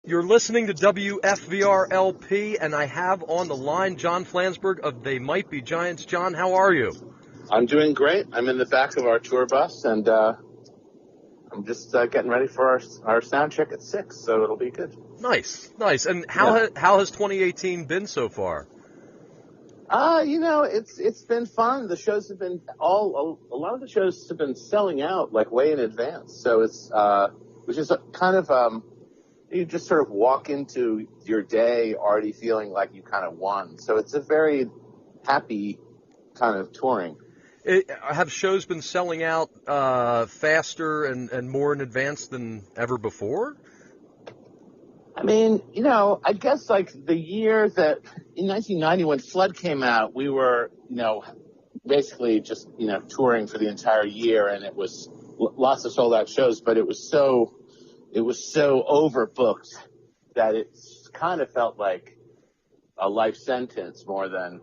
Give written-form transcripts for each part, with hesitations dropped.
You're listening to WFVR-LP, and I have on the line John Flansburgh of They Might Be Giants. John, how are you? I'm doing great. I'm in the back of our tour bus, and I'm just getting ready for our sound check at 6, so it'll be good. Nice. And how has 2018 been so far? It's been fun. The shows have been a lot of the shows have been selling out like way in advance. So it's which is kind of you just sort of walk into your day already feeling like you kind of won. So it's a very happy kind of touring. Have shows been selling out faster and more in advance than ever before? I mean, I guess like the year that in 1990 when Flood came out, we were, basically just, touring for the entire year, and it was lots of sold out shows, but it was so overbooked that it kind of felt like a life sentence more than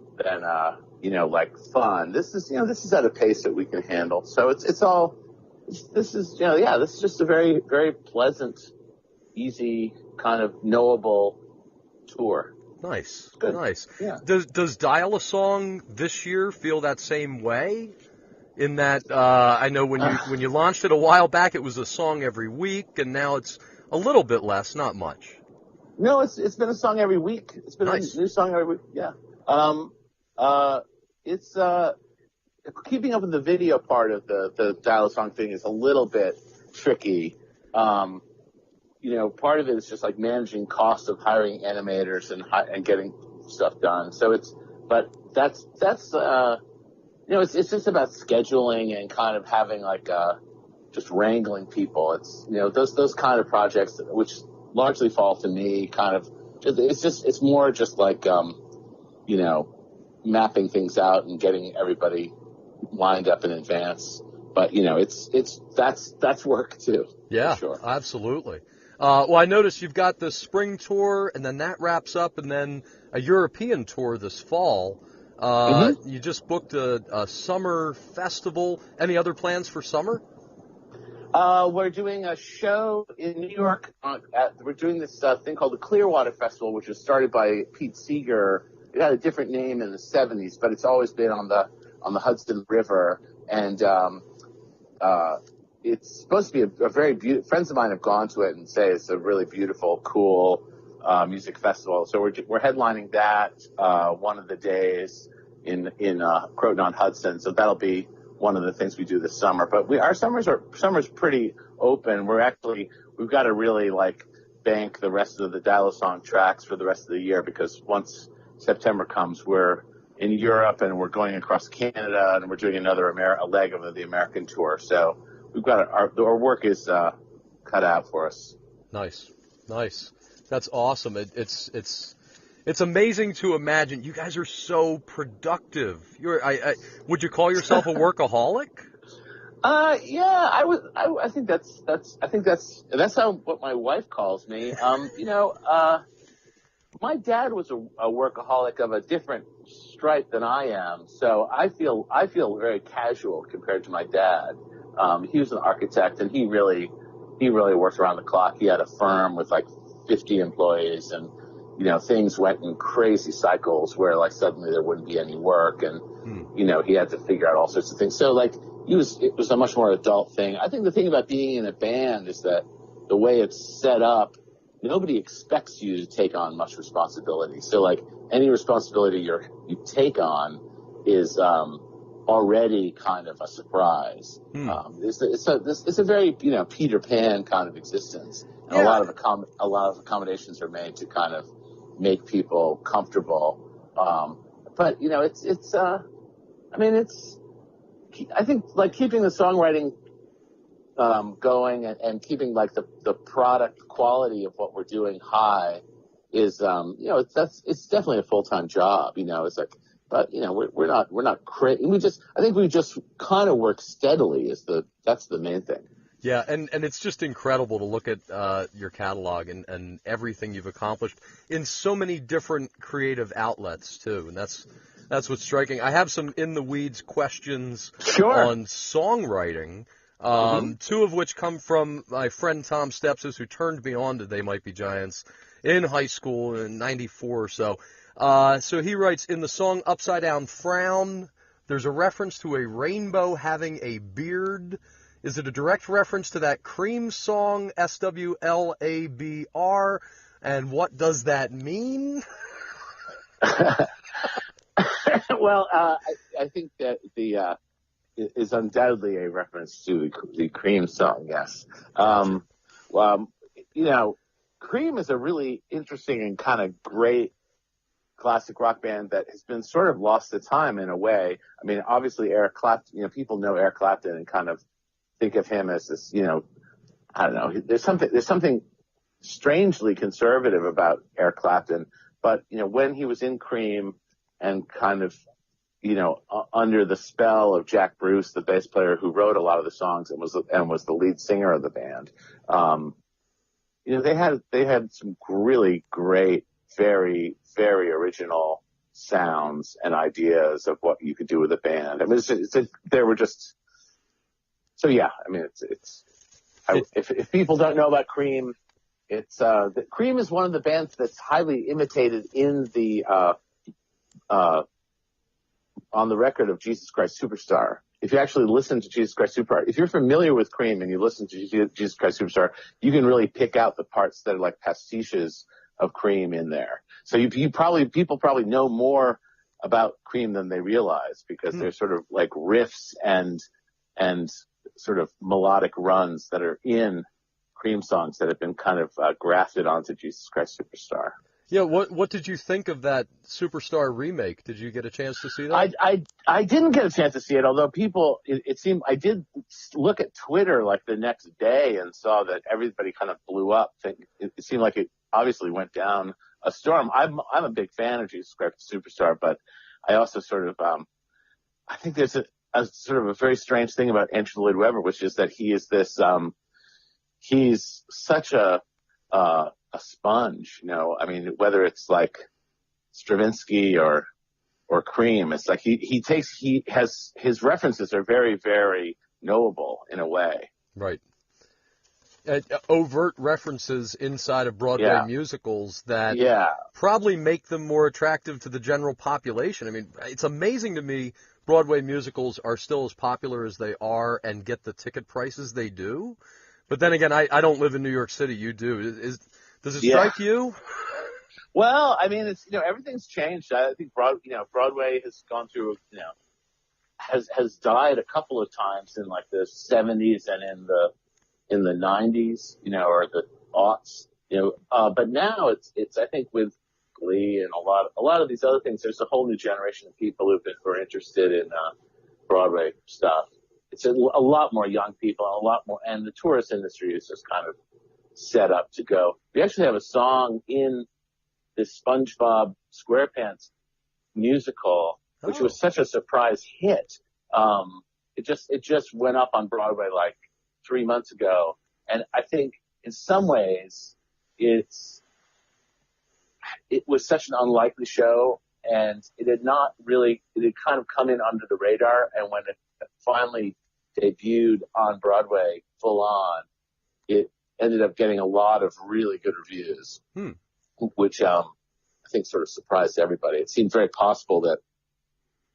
like fun. This is at a pace that we can handle. So this is just a very, very pleasant, easy, kind of knowable tour. Nice. Good. Nice. Yeah. Does Dial a Song this year feel that same way? In that, I know when you launched it a while back, it was a song every week, and now it's a little bit less, not much. No, it's been a song every week. It's been nice. A new song every week. Yeah. It's keeping up with the video part of the Dial a Song thing is a little bit tricky. Part of it is just like managing costs of hiring animators and getting stuff done. So it's just about scheduling and kind of having like just wrangling people. It's those kind of projects which largely fall to me. Kind of it's more just like mapping things out and getting everybody lined up in advance. But that's work too. Yeah, for sure. Absolutely. Well, I noticed you've got the spring tour, and then that wraps up, and then a European tour this fall. You just booked a summer festival. Any other plans for summer? We're doing a show in New York. We're doing this thing called the Clearwater Festival, which was started by Pete Seeger. It had a different name in the 70s, but it's always been on the Hudson River, and it's supposed to be a very beautiful. Friends of mine have gone to it and say it's a really beautiful, cool music festival. So we're headlining that one of the days in Croton on Hudson. So that'll be one of the things we do this summer. But our summer's pretty open. We've got to really like bank the rest of the Dial a Song tracks for the rest of the year, because once September comes, we're in Europe and we're going across Canada and we're doing a leg of the American tour. So we've got our work is cut out for us. Nice. That's awesome. It's amazing to imagine. You guys are so productive. Would you call yourself a workaholic? Yeah, I think that's what my wife calls me. My dad was a workaholic of a different stripe than I am, so I feel very casual compared to my dad. He was an architect, and he really worked around the clock. He had a firm with like 50 employees, and things went in crazy cycles where like suddenly there wouldn't be any work, and he had to figure out all sorts of things. So like it was a much more adult thing. I think the thing about being in a band is that the way it's set up, nobody expects you to take on much responsibility. So like any responsibility you take on is already kind of a surprise. It's a very Peter Pan kind of existence, and a lot of accommodations are made to kind of make people comfortable. But I think like keeping the songwriting going and keeping like the product quality of what we're doing high is it's definitely a full-time job. It's like. But we're not crazy. I think we just kind of work steadily. That's the main thing. Yeah, and it's just incredible to look at your catalog and everything you've accomplished in so many different creative outlets too, and that's what's striking. I have some in the weeds questions on songwriting. Two of which come from my friend Tom Stepsis, who turned me on to They Might Be Giants in high school in '94 or so. So he writes, in the song Upside Down Frown, there's a reference to a rainbow having a beard. Is it a direct reference to that Cream song, SWLABR? And what does that mean? Well, I think that the is undoubtedly a reference to the Cream song, yes. Cream is a really interesting and kind of great classic rock band that has been sort of lost to time in a way. I mean, obviously Eric Clapton, people know Eric Clapton and kind of think of him as this, I don't know, there's something strangely conservative about Eric Clapton, but, when he was in Cream and kind of, under the spell of Jack Bruce, the bass player who wrote a lot of the songs and was the lead singer of the band, they had some really great, very, very original sounds and ideas of what you could do with a band. I mean, they were just, so yeah, I mean, if people don't know about Cream, Cream is one of the bands that's highly imitated in the, on the record of Jesus Christ Superstar. If you actually listen to Jesus Christ Superstar, if you're familiar with Cream and you listen to Jesus Christ Superstar, you can really pick out the parts that are like pastiches of Cream in there. So people probably know more about Cream than they realize, because they're sort of like riffs and sort of melodic runs that are in Cream songs that have been kind of grafted onto Jesus Christ Superstar. Yeah, what did you think of that Superstar remake? Did you get a chance to see that? I didn't get a chance to see it, although it seemed, I did look at Twitter like the next day and saw that everybody kind of blew up. It seemed like it obviously went down a storm. I'm a big fan of Jesus Christ Superstar, but I also sort of, I think there's a sort of a very strange thing about Andrew Lloyd Webber, which is that he is this, he's such a sponge, I mean, whether it's like Stravinsky or Cream, it's like he has his references are very, very knowable in a way. Right. Overt references inside of Broadway musicals that probably make them more attractive to the general population. I mean, it's amazing to me Broadway musicals are still as popular as they are and get the ticket prices they do. But then again, I don't live in New York City. You do. Does it strike you? Well, I mean, it's, everything's changed. I think Broadway has gone through, has died a couple of times in like the 70s and in the 90s, or the aughts, but now it's I think with Glee and a lot of these other things, there's a whole new generation of people who are interested in Broadway stuff. It's a lot more young people, and the tourist industry is just kind of set up to go. We actually have a song in this SpongeBob SquarePants musical, which was such a surprise hit. It just went up on Broadway like 3 months ago, and I think in some ways it was such an unlikely show, and it had kind of come in under the radar, and when it finally debuted on Broadway full on, it ended up getting a lot of really good reviews, which I think sort of surprised everybody. It seemed very possible that,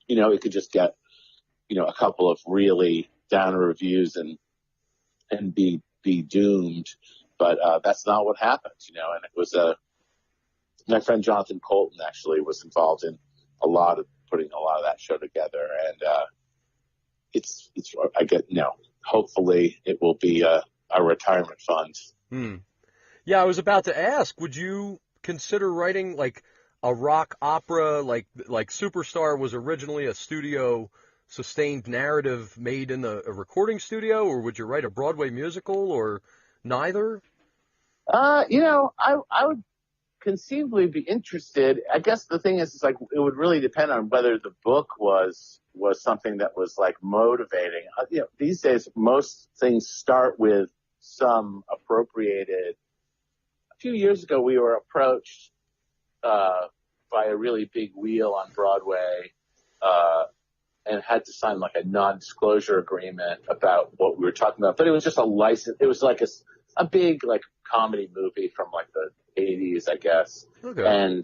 it could just get, a couple of really downer reviews and be doomed. But that's not what happened, and it was my friend Jonathan Colton actually was involved in putting a lot of that show together, and hopefully it will be a retirement fund. Yeah, I was about to ask, would you consider writing like a rock opera, like Superstar was originally a studio sustained narrative made in a recording studio, or would you write a Broadway musical, or neither? I would conceivably be interested. I guess the thing is, like, it would really depend on whether the book was something that was like motivating. These days most things start with some appropriated. A few years ago, we were approached by a really big wheel on Broadway and had to sign like a non-disclosure agreement about what we were talking about. But it was just a license. It was like a big like comedy movie from like the 80s, I guess. Okay.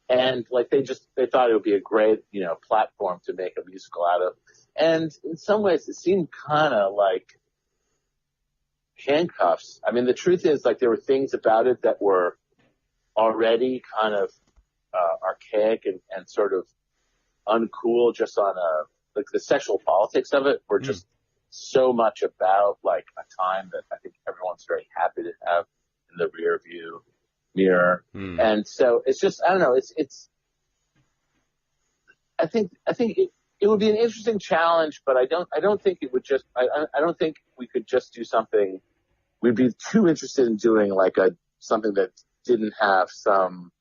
And like they thought it would be a great, platform to make a musical out of. And in some ways it seemed kind of like handcuffs. I mean, the truth is, like, there were things about it that were already kind of archaic and sort of uncool, just on like the sexual politics of it were just so much about like a time that I think everyone's very happy to have in the rear view mirror. And so it's just, I don't know, I think it would be an interesting challenge, but I don't think it would just, I don't think we could just do something. We'd be too interested in doing like something that didn't have some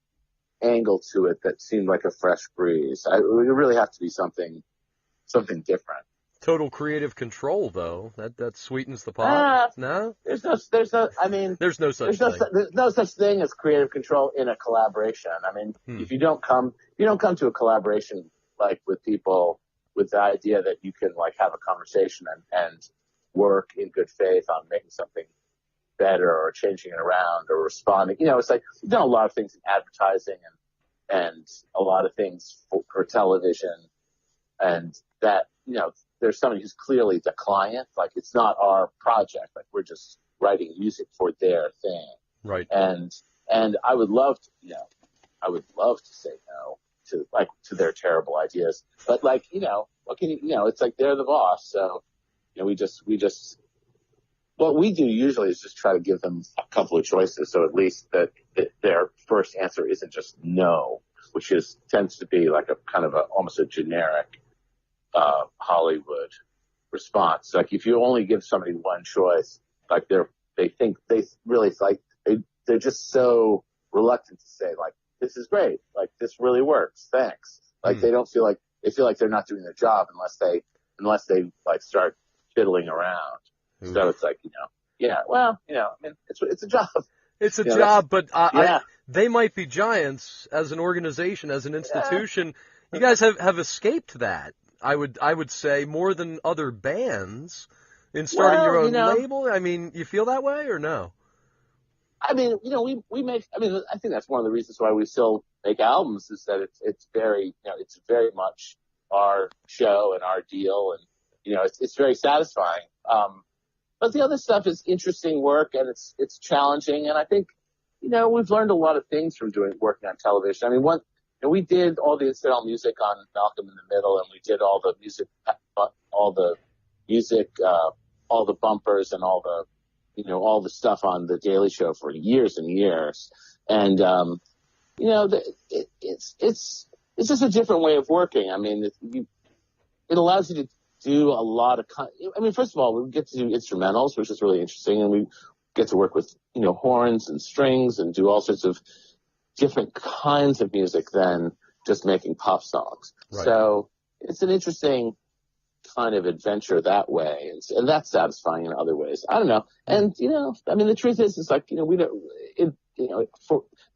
angle to it that seemed like a fresh breeze. It would really have to be something different. Total creative control, though. That sweetens the pot. No? There's no such thing. There's no such thing as creative control in a collaboration. I mean, if you don't come to a collaboration like with people with the idea that you can like have a conversation and work in good faith on making something better or changing it around or responding. It's like we've done a lot of things in advertising and a lot of things for television, and that, there's somebody who's clearly the client. Like, it's not our project. Like, we're just writing music for their thing. Right. And I would love to say no to their terrible ideas. But like, what can it's like they're the boss. So, what we do usually is just try to give them a couple of choices. So at least that their first answer isn't just no, which tends to be like a kind of almost a generic Hollywood response. Like, if you only give somebody one choice, like they're just so reluctant to say like, this is great, like this really works, thanks. Like they feel like they're not doing their job unless they like start fiddling around. Ooh. So it's like, I mean, it's a job. It's a job, but they might be giants as an organization, as an institution. Yeah. You guys have escaped that. I would say more than other bands in starting your own label. I mean, you feel that way or no? I mean, we make. I mean, I think that's one of the reasons why we still make albums is that it's very, it's very much our show and our deal, and it's very satisfying. But the other stuff is interesting work, and it's challenging, and I think we've learned a lot of things from working on television. I mean, we did all the incidental music on Malcolm in the Middle, and we did all the music, all the bumpers and all the stuff on the Daily Show for years and years. And, it's just a different way of working. I mean, it allows you to do a lot of, first of all, we get to do instrumentals, which is really interesting. And we get to work with, horns and strings and do all sorts of different kinds of music than just making pop songs. Right. So it's an interesting kind of adventure that way, and that's satisfying in other ways. I don't know. And the truth is like, we don't.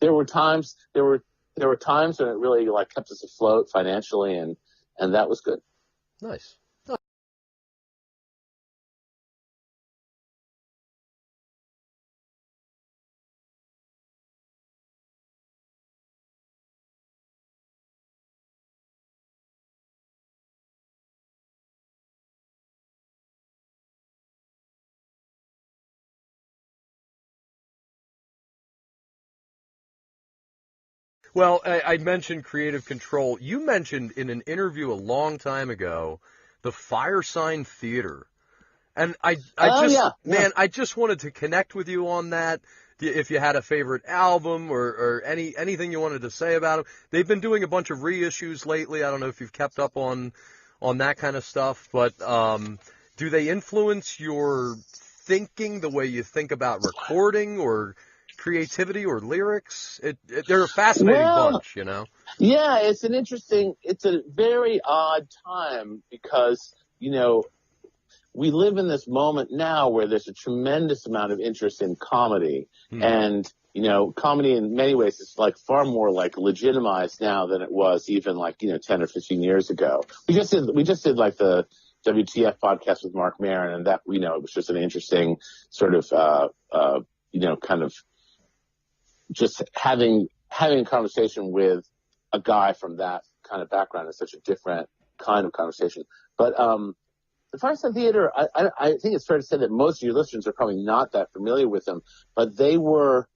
There were times when it really like kept us afloat financially, and that was good. Nice. Well, I mentioned creative control. You mentioned in an interview a long time ago the Firesign Theater. And I just wanted to connect with you on that. If you had a favorite album or anything you wanted to say about them. They've been doing a bunch of reissues lately. I don't know if you've kept up on that kind of stuff, but do they influence your thinking, the way you think about recording or creativity or lyrics? They're a fascinating bunch, Yeah, it's a very odd time because, we live in this moment now where there's a tremendous amount of interest in comedy. And, you know, comedy in many ways is like far more like legitimized now than it was even like, you know, 10 or 15 years ago. We just did like the WTF podcast with Mark Maron, and that, you know, it was just an interesting sort of, you know, kind of just having a conversation with a guy from that kind of background is such a different kind of conversation. But, the Fireside Theater, I think it's fair to say that most of your listeners are probably not that familiar with them, but they were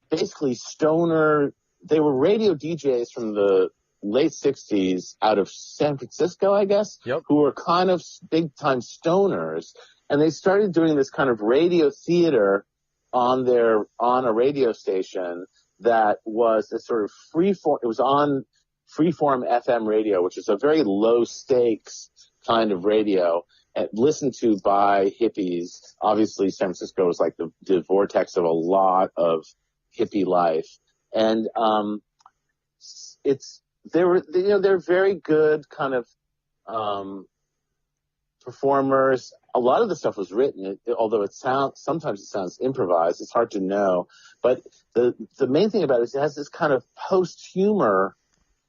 basically they were radio DJs from the late 60s out of San Francisco, I guess, who were kind of big-time stoners, and they started doing this kind of radio theater on a radio station that was a sort of freeform. It was on freeform FM radio, which is a very low-stakes kind of radio, and listened to by hippies. Obviously, San Francisco was like the vortex of a lot of hippie life. And, they're very good kind of, performers. A lot of the stuff was written, although sometimes it sounds improvised. It's hard to know. But the main thing about it is it has this kind of post-humor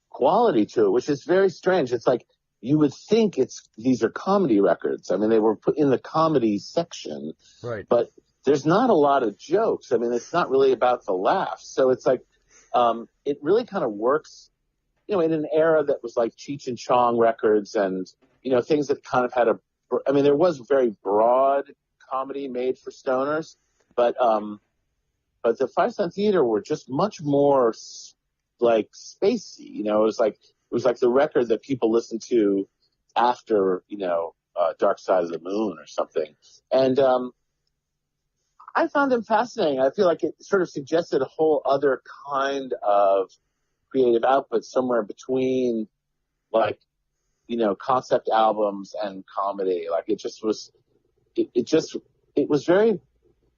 quality to it, which is very strange. It's like, you would think these are comedy records. I mean, they were put in the comedy section, right? But there's not a lot of jokes. I mean, it's not really about the laughs. So it's like, it really kind of works, you know, in an era that was like Cheech and Chong records and, you know, things that kind of had there was very broad comedy made for stoners, but the Fireside Theater were just much more like spacey, you know. It was like the record that people listened to after, you know, Dark Side of the Moon or something. And I found them fascinating. I feel like it sort of suggested a whole other kind of creative output somewhere between, like, you know, concept albums and comedy. Like, it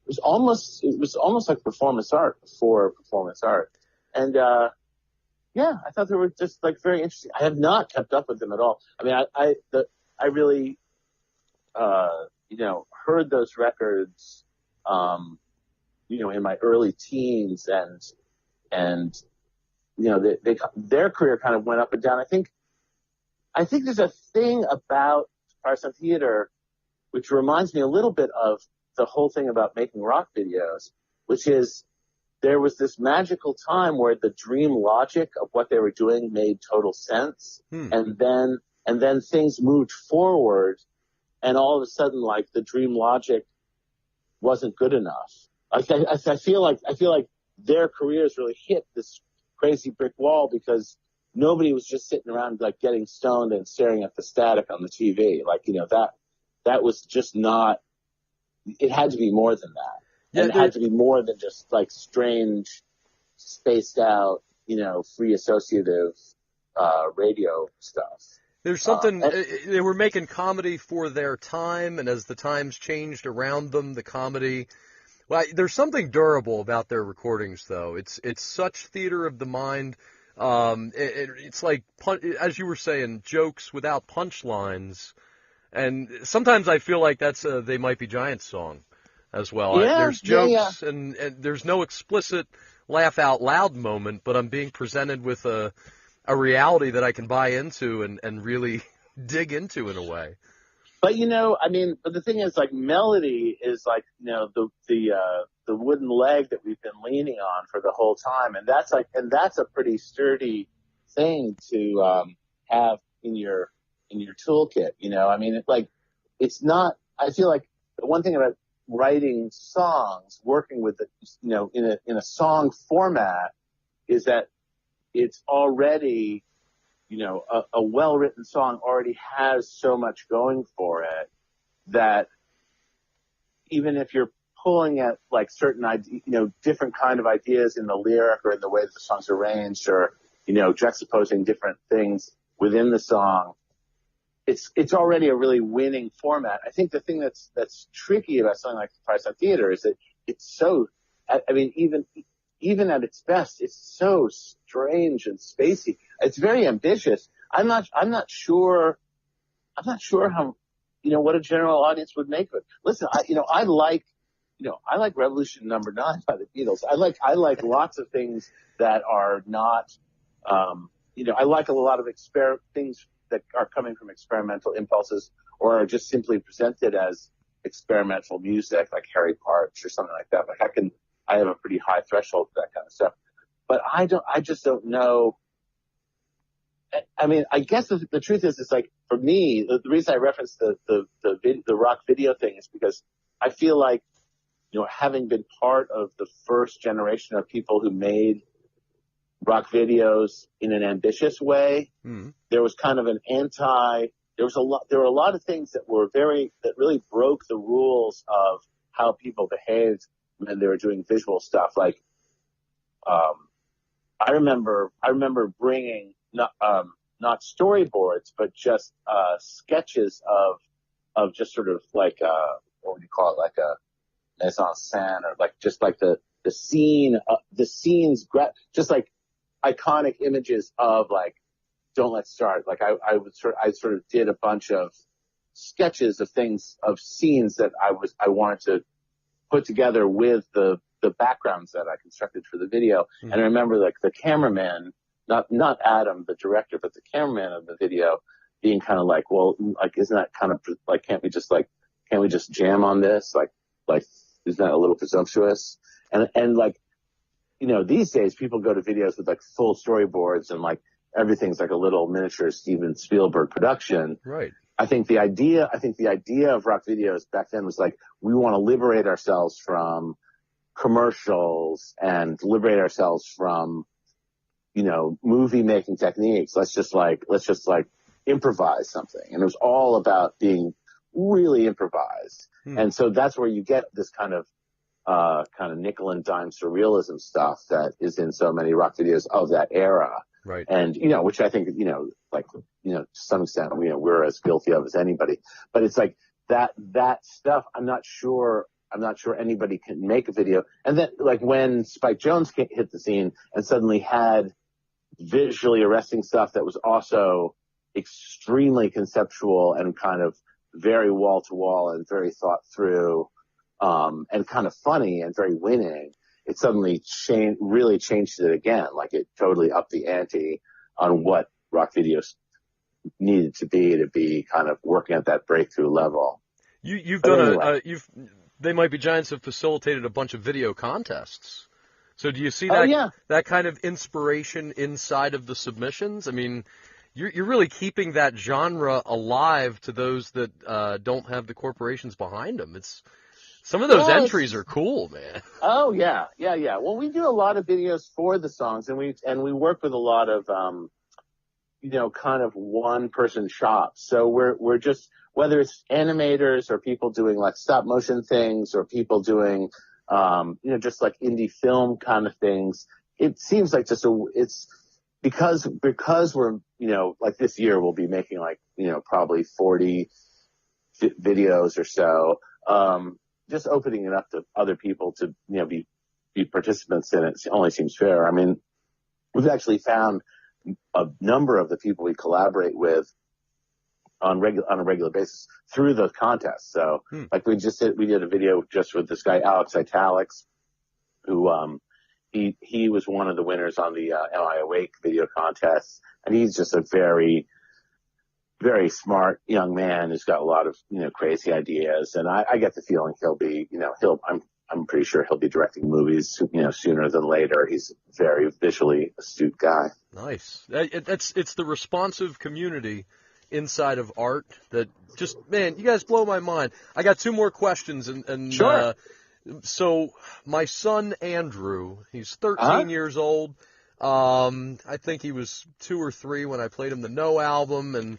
was almost like performance art before performance art. And yeah, I thought they were just like very interesting. I have not kept up with them at all. I mean, I really, you know, heard those records, you know, in my early teens, and you know, their career kind of went up and down. I think there's a thing about Fireside Theater which reminds me a little bit of the whole thing about making rock videos, which is, there was this magical time where the dream logic of what they were doing made total sense. And then things moved forward, and all of a sudden, like, the dream logic wasn't good enough. I feel like their careers really hit this crazy brick wall because nobody was just sitting around like getting stoned and staring at the static on the TV. Like, you know, that was just not, it had to be more than that. Yeah, and it had to be more than just like strange, spaced out, you know, free associative radio stuff. There's something, they were making comedy for their time, and as the times changed around them, the comedy, well, there's something durable about their recordings, though. It's such theater of the mind. It's like, as you were saying, jokes without punchlines. And sometimes I feel like that's a They Might Be Giants song as well. Yeah, there's jokes, and there's no explicit laugh out loud moment, but I'm being presented with a reality that I can buy into and really dig into in a way. But, you know, I mean, but the thing is, like, melody is like, you know, the wooden leg that we've been leaning on for the whole time. And that's a pretty sturdy thing to have in your toolkit, you know. I mean, it's not, I feel like the one thing about writing songs, working with it, you know, in a song format, is that it's already, you know, a well-written song already has so much going for it that even if you're pulling at like certain, you know, different kind of ideas in the lyric or in the way that the song's arranged, or, you know, juxtaposing different things within the song, it's already a really winning format. I think the thing that's tricky about something like the Fireside Theater is that it's so, I mean, even at its best, it's so strange and spacey. It's very ambitious. I'm not sure how, what a general audience would make of it. Listen, I like Revolution Number 9 by the Beatles. I like lots of things that are not, I like a lot of things that are coming from experimental impulses or are just simply presented as experimental music, like Harry Partch or something like that. Like I have a pretty high threshold for that kind of stuff. But I just don't know. I mean, I guess the truth is, it's like, for me, the reason I referenced the rock video thing is because I feel like, having been part of the first generation of people who made rock videos in an ambitious way, there was kind of there were a lot of things that really broke the rules of how people behaved when they were doing visual stuff. Like, I remember bringing not storyboards, but just sketches of just sort of like what would you call it, like a mise en scène, or like just like the scene, the scenes, just like iconic images of like Don't Let's Start. Like I sort of did a bunch of sketches of scenes that I wanted to put together with the backgrounds that I constructed for the video. And I remember like the cameraman, not Adam, the director, but the cameraman of the video being kind of like, well, like, isn't that kind of like, can't we just jam on this? Like, isn't that a little presumptuous? And like, these days people go to videos with like full storyboards and like everything's like a little miniature Steven Spielberg production. Right. I think the idea of rock videos back then was like, we want to liberate ourselves from commercials and liberate ourselves from, movie making techniques. Let's just improvise something. And it was all about being really improvised. And so that's where you get this kind of nickel and dime surrealism stuff that is in so many rock videos of that era. Right. And, which I think, to some extent, we're as guilty of as anybody, but it's like that stuff. I'm not sure anybody can make a video. And then like when Spike Jonze hit the scene and suddenly had visually arresting stuff that was also extremely conceptual and kind of very wall to wall and very thought through, and kind of funny and very winning, it suddenly really changed it again. Like it totally upped the ante on what rock videos needed to be kind of working at that breakthrough level. They Might Be Giants have facilitated a bunch of video contests. So do you see that kind of inspiration inside of the submissions? I mean, you're really keeping that genre alive to those that don't have the corporations behind them. Some of those entries are cool, man. Oh yeah. Well, we do a lot of videos for the songs, and we work with a lot of kind of one person shops. So we're just, whether it's animators or people doing like stop motion things or people doing just like indie film kind of things. It seems like it's because we're like this year we'll be making like probably 40 videos or so. Just opening it up to other people to, be participants in it only seems fair. I mean, we've actually found a number of the people we collaborate with on a regular basis through the contest. So like we did a video just with this guy, Alex Italics, who, he was one of the winners on the, Am I Awake video contest. And he's just a very, very smart young man who's got a lot of, crazy ideas. And I get the feeling he'll be, I'm pretty sure he'll be directing movies, sooner than later. He's a very visually astute guy. Nice. It's the responsive community inside of art that just, man, you guys blow my mind. I got two more questions and sure. So my son, Andrew, he's 13 years old. I think he was 2 or 3 when I played him the No album, and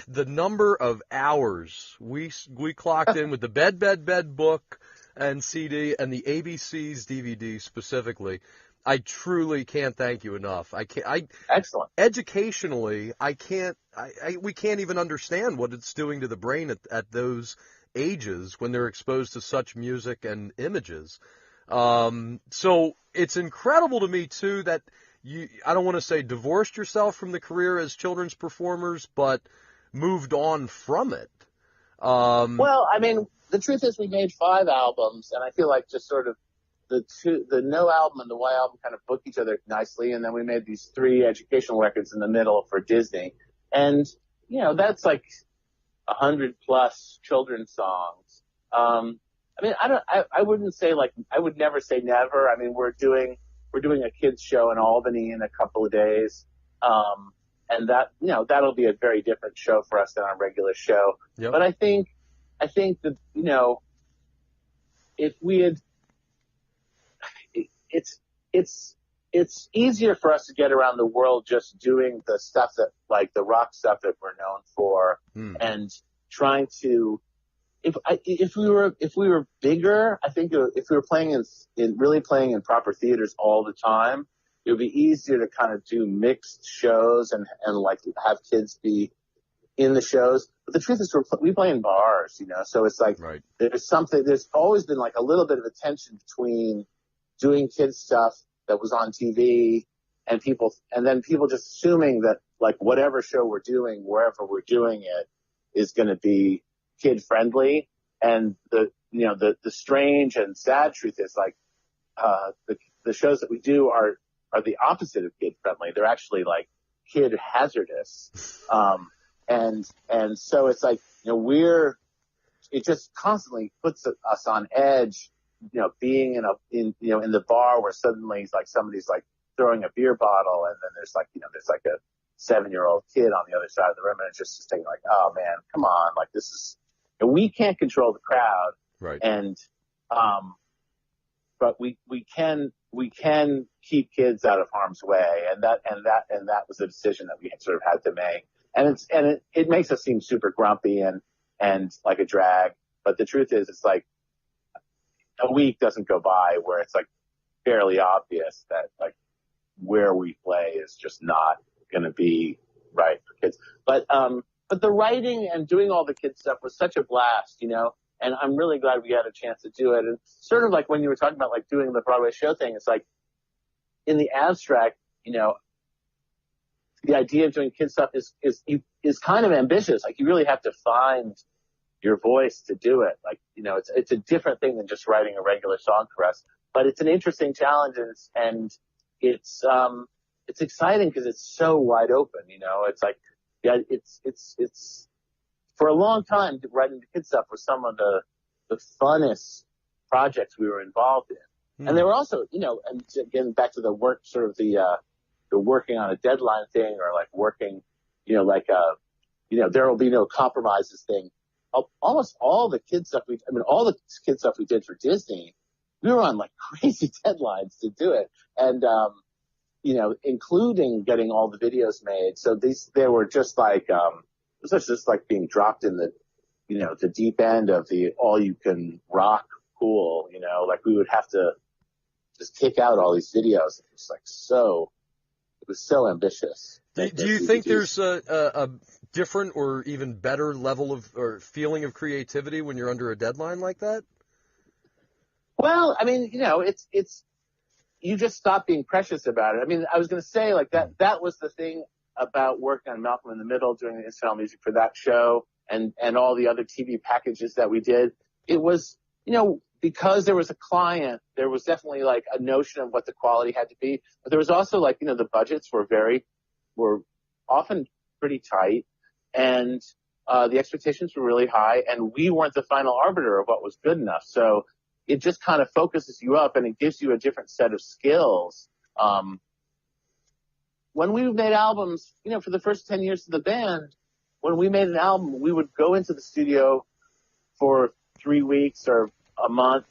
the number of hours we clocked in with the Bed book and CD and the ABC's DVD specifically. I truly can't thank you enough. Excellent. Educationally, we can't even understand what it's doing to the brain at those ages when they're exposed to such music and images. So it's incredible to me too that I don't want to say divorced yourself from the career as children's performers, but moved on from it. Well, I mean, the truth is we made 5 albums, and I feel like just sort of the No album and the Y album kind of booked each other nicely, and then we made these 3 educational records in the middle for Disney. And, that's like 100 plus children's songs. I mean, I wouldn't say I would never say never. I mean, we're doing a kids show in Albany in a couple of days. And that, that'll be a very different show for us than our regular show. Yep. But I think that, if we had, it's easier for us to get around the world just doing the stuff that, like the rock stuff that we're known for, and trying to, if we were bigger, I think if we were playing really playing in proper theaters all the time, it would be easier to kind of do mixed shows and like have kids be in the shows. But the truth is we play in bars, so it's like, right. There's always been like a little bit of a tension between doing kids stuff that was on TV and then people just assuming that like whatever show we're doing, wherever we're doing it, is going to be kid friendly. And the strange and sad truth is like, the shows that we do are the opposite of kid friendly. They're actually like kid hazardous. And so it's like, it just constantly puts us on edge, being in the bar where suddenly like somebody's like throwing a beer bottle, and then there's like a 7-year-old kid on the other side of the room, and it's just thinking like, oh man, come on. Like this is, we can't control the crowd. Right. And, but we can keep kids out of harm's way. And that was a decision that we sort of had to make. And it makes us seem super grumpy and like a drag. But the truth is, it's like a week doesn't go by where it's like fairly obvious that like where we play is just not going to be right for kids. But the writing and doing all the kids stuff was such a blast, and I'm really glad we had a chance to do it. And sort of like when you were talking about like doing the Broadway show thing, it's like in the abstract, the idea of doing kids stuff is kind of ambitious. Like you really have to find your voice to do it. Like, it's a different thing than just writing a regular song for us, but it's an interesting challenge, and it's exciting because it's so wide open, it's like, yeah, it's for a long time writing the kids stuff was some of the funnest projects we were involved in. And they were also, and again, back to the work, sort of the working on a deadline thing, or like working, there will be no compromises thing. Almost all the kids stuff all the kids stuff we did for Disney, we were on like crazy deadlines to do it. And, including getting all the videos made. So they were just like, it was just like being dropped in the deep end of the all you can rock pool, like we would have to just kick out all these videos. It was so ambitious. Do you think there's a different or even better level of or feeling of creativity when you're under a deadline like that? Well, I mean, it's you just stop being precious about it. I mean, I was going to say like that was the thing about working on Malcolm in the Middle, doing the incidental music for that show and all the other TV packages that we did. It was, because there was a client, there was definitely like a notion of what the quality had to be, but there was also like, the budgets were often pretty tight, and the expectations were really high, and we weren't the final arbiter of what was good enough. So it just kind of focuses you up, and it gives you a different set of skills. When we made albums, for the first 10 years of the band, when we made an album, we would go into the studio for 3 weeks or a month,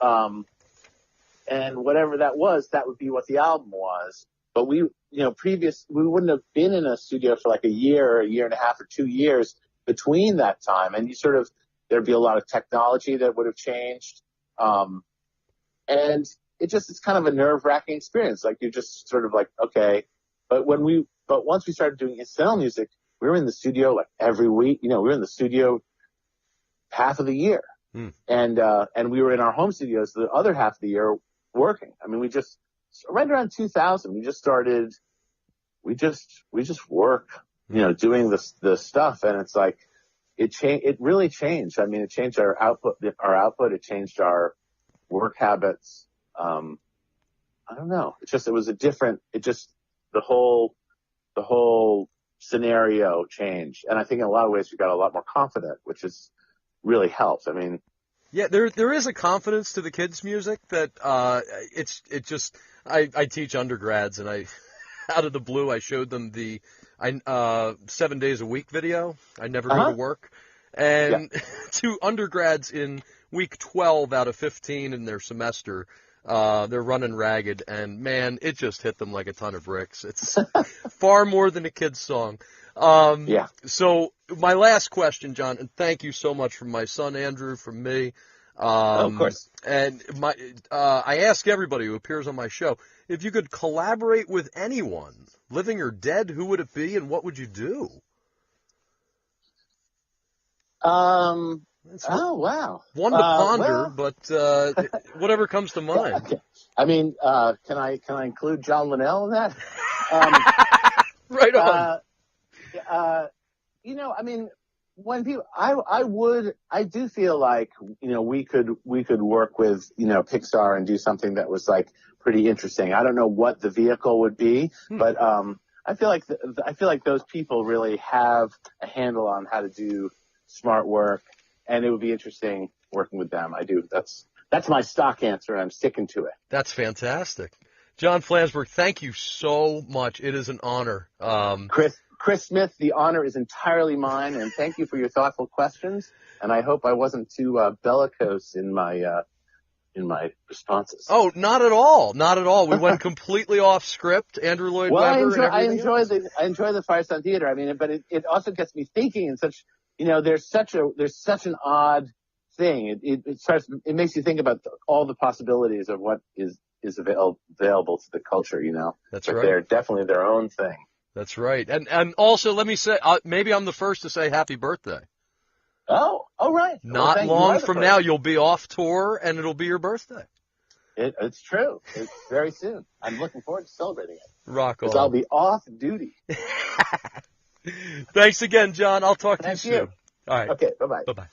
and whatever that was, that would be what the album was. But we wouldn't have been in a studio for like a year and a half or 2 years between that time. And there'd be a lot of technology that would have changed. And it's kind of a nerve-wracking experience. Like you're just sort of like, okay. But once we started doing incidental music, we were in the studio like every week. We were in the studio half of the year. And we were in our home studios the other half of the year working. I mean, right around 2000, we just work, doing the stuff. And it's like, it really changed. I mean, it changed our output. It changed our work habits. I don't know. The whole scenario changed. And I think in a lot of ways we got a lot more confident, which is really helps. I mean, yeah, there is a confidence to the kids' music that I teach undergrads, and I out of the blue I showed them the 7 days a week video. I never go to work, and to undergrads in week 12 out of 15 in their semester, they're running ragged, and man, it just hit them like a ton of bricks. It's far more than a kid's song. So my last question, John, and thank you so much from my son Andrew, from me. Of course. And I ask everybody who appears on my show, if you could collaborate with anyone, living or dead, who would it be, and what would you do? Oh, wow. One to ponder, but whatever comes to mind. Okay. I mean, can I include John Linnell in that? Right on. I mean, when people, I do feel like, we could work with, Pixar and do something that was like pretty interesting. I don't know what the vehicle would be, but, I feel like those people really have a handle on how to do smart work, and it would be interesting working with them. I do. That's my stock answer, and I'm sticking to it. That's fantastic. John Flansburgh, thank you so much. It is an honor. Chris Smith, the honor is entirely mine, and thank you for your thoughtful questions. And I hope I wasn't too bellicose in my responses. Oh, not at all. Not at all. We went completely off script. Andrew Lloyd Webber. I enjoy the Fireside Theater. I mean, but it also gets me thinking in such, there's such an odd thing. It makes you think about all the possibilities of what is available to the culture. That's but right. They're definitely their own thing. That's right. And also, let me say, maybe I'm the first to say happy birthday. Oh, right. Not long from now, you'll be off tour, and it'll be your birthday. It's true. It's very soon. I'm looking forward to celebrating it. Rock on. Because I'll be off duty. Thanks again, John. I'll talk to you soon. All right. Okay, bye-bye. Bye-bye.